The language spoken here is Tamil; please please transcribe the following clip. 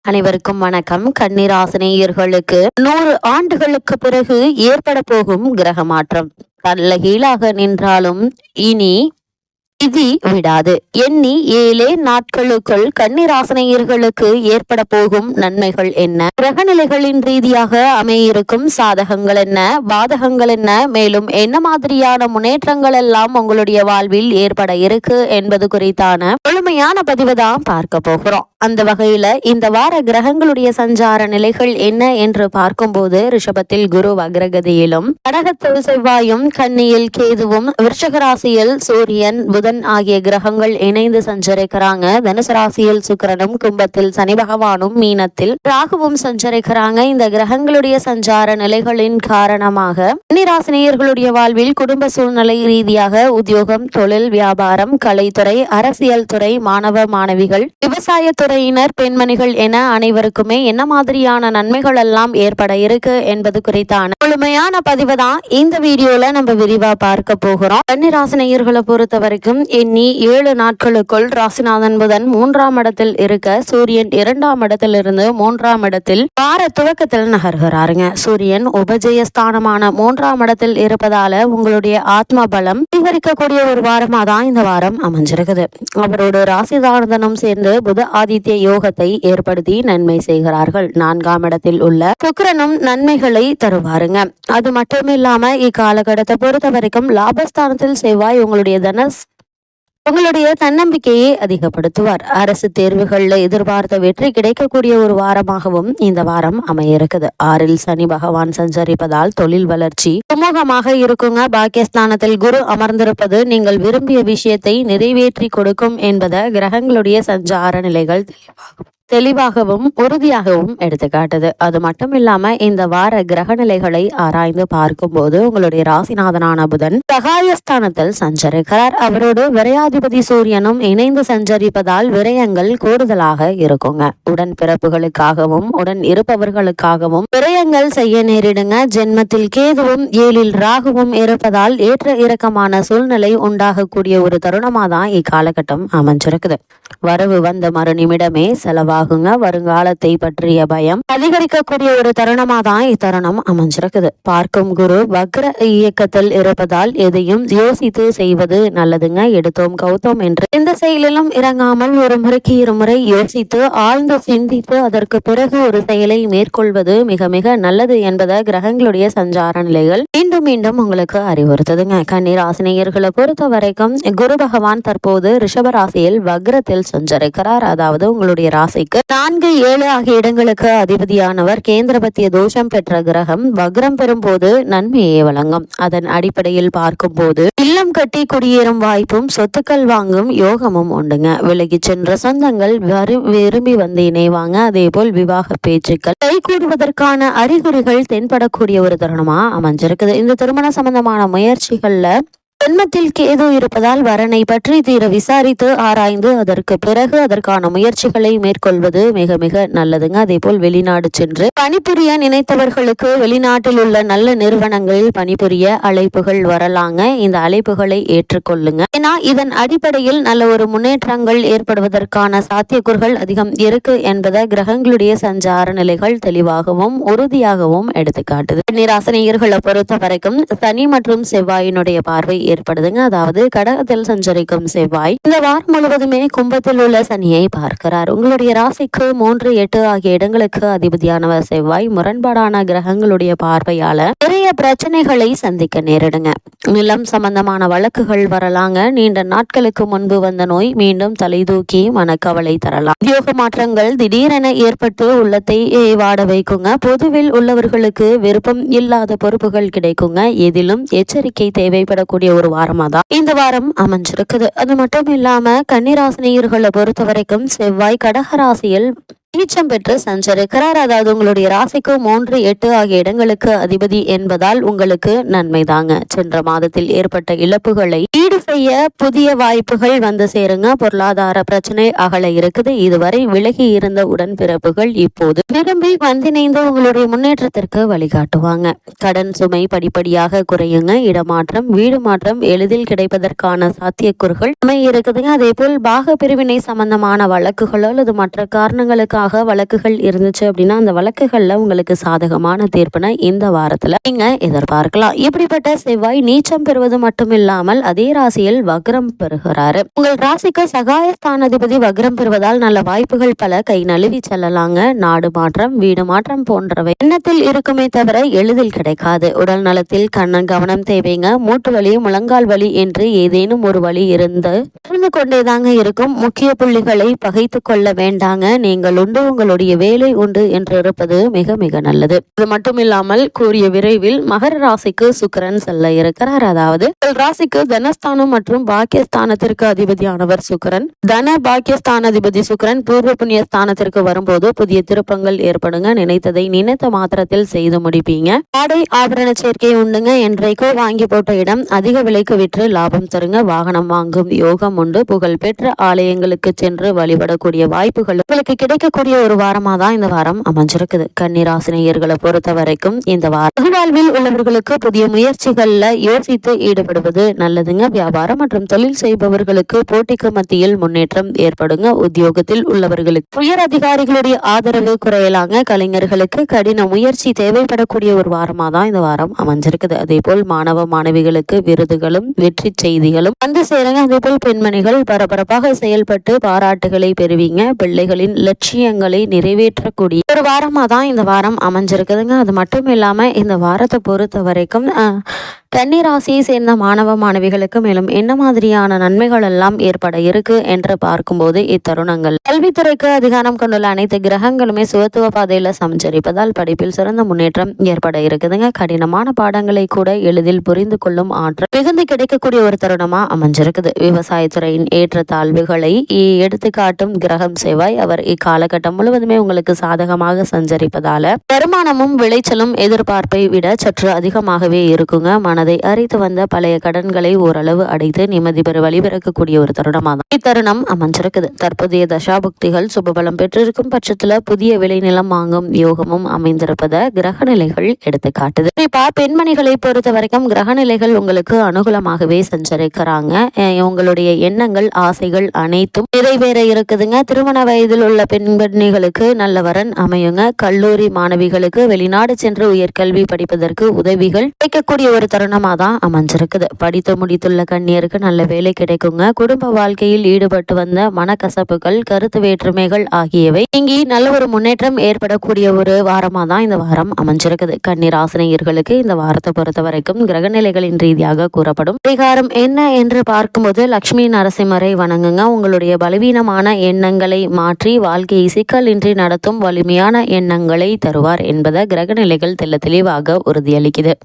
அனைவருக்கும் வணக்கம். கன்னிராசினியர்களுக்கு 100 ஆண்டுகளுக்கு பிறகு ஏற்பட போகும் கிரக மாற்றம் தலைகீழாக நின்றாலும் இனி விதி விடாது. எண்ணி 7 நாட்களுக்குள் கன்னிராசினியர்களுக்கு ஏற்பட போகும் நன்மைகள் என்ன, கிரகநிலைகளின் ரீதியாக அமையிருக்கும் சாதகங்கள் என்ன, பாதகங்கள் என்ன, மேலும் என்ன மாதிரியான முன்னேற்றங்கள் எல்லாம் உங்களுடைய வாழ்வில் ஏற்பட இருக்கு என்பது குறித்தான முழுமையான பதிவை தான் பார்க்க போகிறோம். அந்த வகையில இந்த வார கிரகங்களுடைய சஞ்சார நிலைகள் என்ன என்று பார்க்கும்போது, ரிஷபத்தில் குரு வக்ரகதியிலும், கடகத்தில் செவ்வாயும், கன்னியில் கேதுவும், விருஷக ராசியில் சூரியன் புதன் ஆகிய கிரகங்கள் இணைந்து சஞ்சரிக்கிறாங்க. தனுசு ராசியில் சுக்கிரனும், கும்பத்தில் சனி பகவானும், மீனத்தில் ராகுவும் சஞ்சரிக்கிறாங்க. இந்த கிரகங்களுடைய சஞ்சார நிலைகளின் காரணமாக கன்னிராசினியர்களுடைய வாழ்வில் குடும்ப சூழ்நிலை ரீதியாக உத்தியோகம், தொழில், வியாபாரம், கலைத்துறை, அரசியல் துறை, மாணவ மாணவிகள், விவசாய துறையினர், பெண்மணிகள் என அனைவருக்குமே என்ன மாதிரியான நன்மைகள் எல்லாம் ஏற்பட இருக்கு என்பது குறித்தான முழுமையான பதிவு தான் இந்த வீடியோல நம்ம விரிவா பார்க்க போகிறோம். கன்னிராசினியர்களை பொறுத்த வரைக்கும் எண்ணி 7 நாட்களுக்குள் ராசிநாதன் புதன் 3ஆம் இடத்தில் இருக்க, சூரியன் 2ஆம் இடத்திலிருந்து 3ஆம் இடத்தில் வார துவக்கத்தில் நகர்கிறாருங்க. சூரியன் உபஜயஸ்தானமான 3ஆம் இடத்தில் இருப்பதால உங்களுடைய ஆத்ம பலம் அதிகரிக்கக்கூடிய ஒரு வாரமா தான் இந்த வாரம் அமைஞ்சிருக்குது. அவரோடு ராசிநாதனும் சேர்ந்து புத ஆதித்ய யோகத்தை ஏற்படுத்தி நன்மை செய்கிறார்கள். 4ஆம் இடத்தில் உள்ள சுக்கிரனும் நன்மைகளை தருவாருங்க. அது மட்டும் இல்லாம இக்காலகட்டத்தை பொறுத்த வரைக்கும் லாபஸ்தானத்தில் செவ்வாய் உங்களுடைய தன்னம்பிக்கையை அதிகப்படுத்துவார். அரசு தேர்வுகள்ல எதிர்பார்த்த வெற்றி கிடைக்கக்கூடிய ஒரு வாரமாகவும் இந்த வாரம் அமைய இருக்குது. 6இல் சனி பகவான் சஞ்சரிப்பதால் தொழில் வளர்ச்சி சுமூகமாக இருக்குங்க. பாக்கியஸ்தானத்தில் குரு அமர்ந்திருப்பது நீங்கள் விரும்பிய விஷயத்தை நிறைவேற்றி கொடுக்கும் என்பதை கிரகங்களுடைய சஞ்சார நிலைகள் தெளிவாகவும் உறுதியாகவும் எடுத்துக்காட்டுது. அது மட்டும் இல்லாம இந்த வார கிரக நிலைகளை ஆராய்ந்து பார்க்கும் போது உங்களுடைய ராசிநாதனான புதன் சகாயஸ்தானத்தில் சஞ்சரிக்கிறார். அவரோடு விரையாதிபதி சூரியனும் இணைந்து சஞ்சரிப்பதால் விரயங்கள் கூடுதலாக இருக்குங்க. உடன் பிறப்புகளுக்காகவும் உடன் இருப்பவர்களுக்காகவும் விரயங்கள் செய்ய நேரிடுங்க. ஜென்மத்தில் கேதுவும் 7இல் ராகுவும் இருப்பதால் ஏற்ற இறக்கமான சூழ்நிலை உண்டாகக்கூடிய ஒரு தருணமா தான் இக்காலகட்டம் அமைஞ்சிருக்குது. வரவு வந்த மறு நிமிடமே செலவாகுங்க. வருங்காலத்தை பற்றிய பயம் அதிகரிக்கக்கூடிய ஒரு தருணமா தான் இத்தருணம் அமைஞ்சிருக்குது. பார்க்கும் குரு வக்ர இயக்கத்தில் இருப்பதால் எதையும் யோசித்து செய்வது நல்லதுங்க. எடுத்தோம் கௌத்தோம் என்று எந்த செயலிலும் இறங்காமல் ஒரு முறைக்கு இருமுறை யோசித்து ஆழ்ந்து சிந்தித்து அதற்கு பிறகு ஒரு செயலை மேற்கொள்வது மிக மிக நல்லது என்பதை கிரகங்களுடைய சஞ்சார நிலைகள் மீண்டும் மீண்டும் உங்களுக்கு அறிவுறுத்துதுங்க. கன்னிராசினியர்களை பொறுத்த வரைக்கும் குரு பகவான் தற்போது ரிஷப ராசியில் வக்ரத்தில் சஞ்சரிக்கிறார். அதாவது உங்களுடைய ராசிக்கு 4, 7 ஆகிய இடங்களுக்கு அதிபதியானவர். கேந்திரபத்திய தோஷம் பெற்ற கிரகம் வக்ரம் பெறும் போது நன்மையை வழங்கும். அதன் அடிப்படையில் பார்க்கும் போது இல்லம் கட்டி குடியேறும் வாய்ப்பும் சொத்துக்கள் வாங்கும் யோகமும் உண்டுங்க. விலகி சென்ற சொந்தங்கள் விரும்பி வந்து இணைவாங்க. அதே போல் விவாக பேச்சுக்கள் கைகூடுவதற்கான அறிகுறிகள் தென்படக்கூடிய ஒரு தருணமா அமைஞ்சிருக்குது. இந்த திருமண சம்பந்தமான முயற்சிகள்ல ஜென்மத்தில் கேது இருப்பதால் வரனை பற்றி தீர விசாரித்து ஆராய்ந்து அதற்கு பிறகு அதற்கான முயற்சிகளை மேற்கொள்வது மிக மிக நல்லதுங்க. அதே போல் வெளிநாடு சென்று பணிபுரிய நினைத்தவர்களுக்கு வெளிநாட்டில் உள்ள நல்ல நிறுவனங்களில் பணிபுரிய அழைப்புகள் வரலாங்க. இந்த அழைப்புகளை ஏற்றுக்கொள்ளுங்க. ஏன்னா இதன் அடிப்படையில் நல்ல ஒரு முன்னேற்றங்கள் ஏற்படுவதற்கான சாத்தியக்கூறுகள் அதிகம் இருக்கு என்பதை கிரகங்களுடைய சஞ்சார நிலைகள் தெளிவாகவும் உறுதியாகவும் எடுத்துக்காட்டுது. கன்னிராசினியர்களை பொறுத்த வரைக்கும் சனி மற்றும் செவ்வாயினுடைய பார்வை ஏற்படுதுங்க. அதாவது கடகத்தில் சஞ்சரிக்கும் செவ்வாய் இந்த வாரம் முழுவதுமே கும்பத்தில் உள்ள சனியை பார்க்கிறார். உங்களுடைய ராசிக்கு 3, 8 ஆகிய இடங்களுக்கு அதிபதியானவர் செவ்வாய் முரண்பாடான கிரகங்களுடைய பார்வையால நிறைய பிரச்சனைகளை சந்திக்க நேரிடுங்க. நிலம் சம்பந்தமான வழக்குகள் வரலாங்க. நீண்ட நாட்களுக்கு முன்பு வந்த நோய் மீண்டும் தலை தூக்கி மனக்கவலை தரலாம். உத்தியோக மாற்றங்கள் திடீரென ஏற்பட்டு உள்ளத்தை வாட வைக்குங்க. பொதுவில் உள்ளவர்களுக்கு விருப்பம் இல்லாத பொறுப்புகள் கிடைக்குங்க. எதிலும் எச்சரிக்கை தேவைப்படக்கூடிய ஒரு வாரமா தான் இந்த வாரம் அமைஞ்சிருக்குது. அது மட்டும் இல்லாம கன்னிராசினியர்களை பொறுத்த வரைக்கும் செவ்வாய் கடகராசியில் நீச்சம் பெற்று சஞ்சரிக்கிறார். அதாவது உங்களுடைய ராசிக்கு 3, 8 ஆகிய இடங்களுக்கு அதிபதி என்பதால் உங்களுக்கு நன்மை தாங்க. சென்ற மாதத்தில் ஏற்பட்ட இழப்புகளை ஈடு செய்ய புதிய வாய்ப்புகள் வந்து சேருங்க. பொருளாதார பிரச்சனை அகல இருக்குது. இதுவரை விலகி இருந்த உடன்பிறப்புகள் இப்போது விரும்பி வந்திணைந்து உங்களுடைய முன்னேற்றத்திற்கு வழிகாட்டுவாங்க. கடன் சுமை படிப்படியாக குறையுங்க. இடமாற்றம், வீடு மாற்றம் எளிதில் கிடைப்பதற்கான சாத்தியக்கூறுகள் இருக்குதுங்க. அதே போல் பாக பிரிவினை சம்பந்தமான வழக்குகளோ அல்லது மற்ற காரணங்களுக்காக சம்பந்தமாக வழக்குகள் இருந்துச்சு அப்படின்னா அந்த வழக்குகள்ல உங்களுக்கு சாதகமான தீர்ப்பினை இந்த வாரத்துல நீங்க எதிர்பார்க்கலாம். இப்படிப்பட்ட செவ்வாய் நீச்சம் பெறுவது மட்டுமில்லாமல் அதே ராசியில் வக்ரம் பெறுகிறாரு. உங்கள் ராசிக்கு சகாயஸ்தானாதிபதி வக்ரம் பெறுவதால் நல்ல வாய்ப்புகள் பல கை நழுவி செல்லலாங்க. நாடு மாற்றம், வீடு மாற்றம் போன்றவை எண்ணத்தில் இருக்குமே தவிர எளிதில் கிடைக்காது. உடல் நலத்தில் கவனம் தேவைங்க. மூட்டு வலி, முழங்கால் வலி என்று ஏதேனும் ஒரு வலி இருந்து கொண்டேதாங்க இருக்கும். முக்கிய புள்ளிகளை பகைத்து கொள்ள வேண்டாங்க. நீங்கள் உண்டு, உங்களுடைய வேலை உண்டு என்று இருப்பது மிக மிக நல்லது. இது மட்டும் இல்லாமல் கூறிய விரைவில் மகர ராசிக்கு சுக்கிரன் செல்ல இருக்கிறார். அதாவது ராசிக்கு தனஸ்தானம் மற்றும் பாக்கியஸ்தானத்திற்கு அதிபதியானவர் சுக்கிரன். தன பாக்கியஸ்தானாதிபதி சுக்கிரன் பூர்வ புண்ணிய ஸ்தானத்திற்கு வரும்போது புதிய திருப்பங்கள் ஏற்படுங்க. நினைத்ததை நினைத்த மாத்திரத்தில் செய்து முடிப்பீங்க. ஆடை ஆபரண சேர்க்கை உண்டுங்க. என்றைக்கோ வாங்கி போட்ட இடம் அதிக விலைக்கு விற்று லாபம் தருங்க. வாகனம் வாங்கும் யோகம் உண்டு. புகழ் பெற்ற ஆலயங்களுக்கு சென்று வழிபடக்கூடிய வாய்ப்புகள் உங்களுக்கு கிடைக்கக்கூடிய ஒரு வாரமா தான் இந்த வாரம் அமைஞ்சிருக்குது. கன்னிராசினியர்களை பொறுத்த வரைக்கும் இந்த வாரம் வாழ்வில் உள்ளவர்களுக்கு புதிய முயற்சிகள்ல யோசித்து ஈடுபடுவது நல்லதுங்க. வியாபாரம் மற்றும் தொழில் செய்பவர்களுக்கு போட்டிக்கு மத்தியில் முன்னேற்றம் ஏற்படுங்க. உத்தியோகத்தில் உள்ளவர்களுக்கு உயர் அதிகாரிகளுடைய ஆதரவு குறையலாங்க. கலைஞர்களுக்கு கடின முயற்சி தேவைப்படக்கூடிய ஒரு வாரமா தான் இந்த வாரம் அமைஞ்சிருக்குது. அதே போல் மாணவ மாணவிகளுக்கு விருதுகளும் வெற்றி செய்திகளும் வந்து சேருங்க. அதே போல் பெண்மணிகள் பரபரப்பாக செயல்பட்டு பாராட்டுகளை பெறுவீங்க. பிள்ளைகளின் லட்சியங்களை நிறைவேற்றக்கூடிய ஒரு வாரமா தான் இந்த வாரம் அமைஞ்சிருக்குதுங்க. அது மட்டும் இல்லாம இந்த வாரத்தை பொறுத்த வரைக்கும் கன்னிராசியை சேர்ந்த மாணவ மாணவிகளுக்கு மேலும் என்ன மாதிரியான நன்மைகள் எல்லாம் ஏற்பட இருக்கு என்று பார்க்கும்போது இத்தருணங்கள் கல்வித்துறைக்கு அதிகாரம் கொண்டுள்ள அனைத்து கிரகங்களுமே சுகத்துவ பாதையில சஞ்சரிப்பதால் படிப்பில் சிறந்த முன்னேற்றம் ஏற்பட இருக்குதுங்க. கடினமான பாடங்களை கூட எளிதில் புரிந்து கொள்ளும் ஆற்றல் மிகுந்து கிடைக்கக்கூடிய ஒரு தருணமா அமைஞ்சிருக்குது. விவசாயத்துறையின் ஏற்ற தாழ்வுகளை எடுத்துக்காட்டும் கிரகம் செவ்வாய். அவர் இக்காலகட்டம் முழுவதுமே உங்களுக்கு சாதகமாக சஞ்சரிப்பதால வருமானமும் விளைச்சலும் எதிர்பார்ப்பை விட சற்று அதிகமாகவே இருக்குங்க. மனதை அரித்து வந்த பழைய கடன்களை ஓரளவு அடைத்து நிம்மதி பெற வழிபிறக்கக்கூடிய ஒரு தருணமாக இத்தருணம் அமைஞ்சிருக்குது. தற்போதைய தசாபுக்திகள் சுபபலம் பெற்றிருக்கும் பட்சத்துல புதிய விளைநிலம் வாங்கும் யோகமும் அமைந்திருப்பதை கிரக நிலைகள் எடுத்து காட்டுது. குறிப்பா பெண்மணிகளை பொறுத்த வரைக்கும் கிரக நிலைகள் உங்களுக்கு அனுகூலமாகவே சஞ்சரிக்கிறாங்க. உங்களுடைய எண்ணங்கள், ஆசைகள் அனைத்தும் நிறைவேற இருக்குதுங்க. திருமண வயதில் உள்ள பெண்மணிகளுக்கு நல்ல வரன் அமையுங்க. கல்லூரி மாணவிகளுக்கு வெளிநாடு சென்று உயர்கல்வி படிப்பதற்கு உதவிகள் கிடைக்கக்கூடிய ஒரு தருணமா தான் அமைஞ்சிருக்குது. படித்து முடித்துள்ள கன்னியருக்கு நல்ல வேலை கிடைக்குங்க. குடும்ப வாழ்க்கையில் ஈடுபட்டு வந்த மனக்கசப்புகள், கருத்து வேற்றுமைகள் ஆகியவை இங்கே நல்ல ஒரு முன்னேற்றம் ஏற்படக்கூடிய ஒரு வாரமா தான் இந்த வாரம் அமைஞ்சிருக்குது. கன்னிராசினியர்களுக்கு இந்த வாரத்தை பொறுத்த வரைக்கும் கிரகநிலைகளின் ரீதியாக கூறப்படும் பரிகாரம் என்ன என்று பார்க்கும்போது லட்சுமி நரசிம்மரை வணங்குங்க. உங்களுடைய பலவீனமான எண்ணங்களை மாற்றி வாழ்க்கையை சிக்கலின்றி நடத்தும் வலிமையான எண்ணங்களை தருவார் என்பதை கிரகநிலைகள் தெல்ல தெளிவாக உறுதியளிக்குது.